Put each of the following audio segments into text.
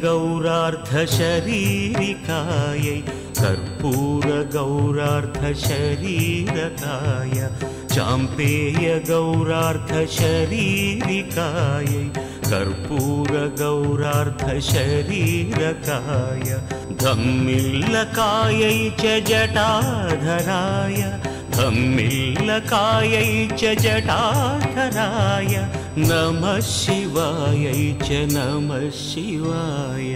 गौरार्धशरीरिकायै कर्पूर गौरार्धशरीरकाय चाम्पेय गौरार्धशरीरिकायै कर्पूर गौरार्धशरीरकाय धम्मिल्लकायै च जटाधराय धम्मिल्लकायै च जटाधराय नमः शिवायै च नमः शिवाय।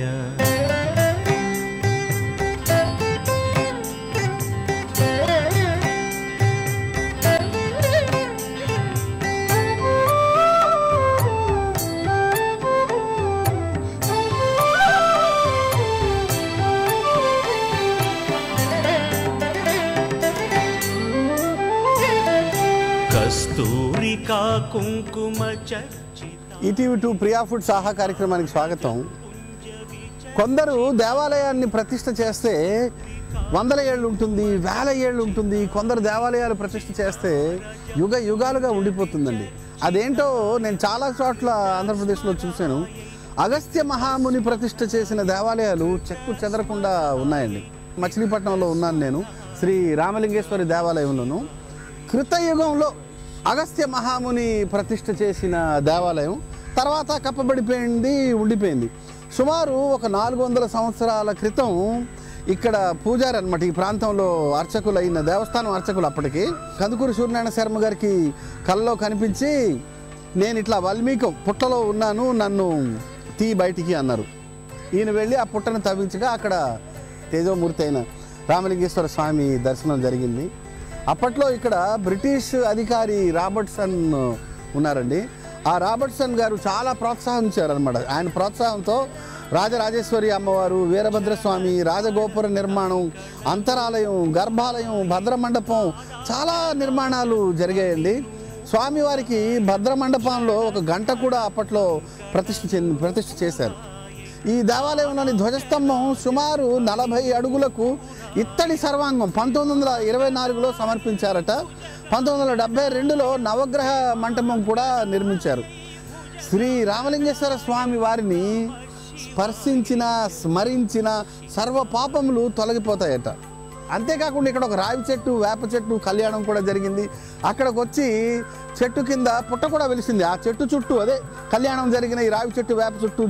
కస్తూరికా కుంకుమ ఈటీవీ2 ప్రియా ఫుడ్ సాహా కార్యక్రమానికి స్వాగతం. కొందరు దేవాలయాన్ని ప్రతిష్ఠ చేస్తే 100 ఏళ్ళు ఉంటుంది, 1000 ఏళ్ళు ఉంటుంది. కొందరు దేవాలయాలు ప్రతిష్ఠ చేస్తే యుగ యుగాలుగా ఉండిపోతుందండి. అదేంటో నేను చాలా చోట్ల ఆంధ్రప్రదేశ్లో చూశాను. అగస్త్య మహాముని ప్రతిష్ఠ చేసిన దేవాలయాలు చెక్కు చెదరకుండా ఉన్నాయండి. మచిలీపట్నంలో ఉన్నాను నేను, శ్రీ రామలింగేశ్వరి దేవాలయంలోను. కృతయుగంలో అగస్త్య మహాముని ప్రతిష్ఠ చేసిన దేవాలయం తర్వాత కప్పబడిపోయింది, ఉండిపోయింది. సుమారు ఒక 400 సంవత్సరాల క్రితం ఇక్కడ పూజారి అనమాట, ఈ ప్రాంతంలో అర్చకులు అయిన దేవస్థానం అర్చకులు అప్పటికి కందుకూరి సూర్యనారాయణ శర్మ గారికి కళ్ళలో కనిపించి, నేను ఇట్లా వాల్మీకం పుట్టలో ఉన్నాను, నన్ను తీ బయటికి అన్నారు. ఈయన వెళ్ళి ఆ పుట్టను తవ్వించగా అక్కడ తేజోమూర్తి అయిన రామలింగేశ్వర స్వామి దర్శనం జరిగింది. అప్పట్లో ఇక్కడ బ్రిటిష్ అధికారి రాబర్ట్సన్ ఉన్నారండి. ఆ రాబర్ట్సన్ గారు చాలా ప్రోత్సహించారనమాట. ఆయన ప్రోత్సాహంతో రాజరాజేశ్వరి అమ్మవారు, వీరభద్రస్వామి, రాజగోపుర నిర్మాణం, అంతరాలయం, గర్భాలయం, భద్రమండపం, చాలా నిర్మాణాలు జరిగాయండి. స్వామివారికి భద్రమండపంలో ఒక గంట కూడా అప్పట్లో ప్రతిష్ఠ చేశారు. ఈ దేవాలయంలోని ధ్వజస్తంభం సుమారు 40 అడుగులకు ఇత్తడి సర్వాంగం 1924లో సమర్పించారట. 1972లో నవగ్రహ మంటపం కూడా నిర్మించారు. శ్రీ రామలింగేశ్వర స్వామి వారిని స్పర్శించిన, స్మరించిన సర్వ పాపములు తొలగిపోతాయట. అంతేకాకుండా ఇక్కడ ఒక రావి చెట్టు, వేప చెట్టు కళ్యాణం కూడా జరిగింది. అక్కడికి వచ్చి చెట్టు కింద పుట్ట కూడా వెలిసింది. ఆ చెట్టు చుట్టూ, అదే కళ్యాణం జరిగిన ఈ రావి చెట్టు, వేప చెట్టు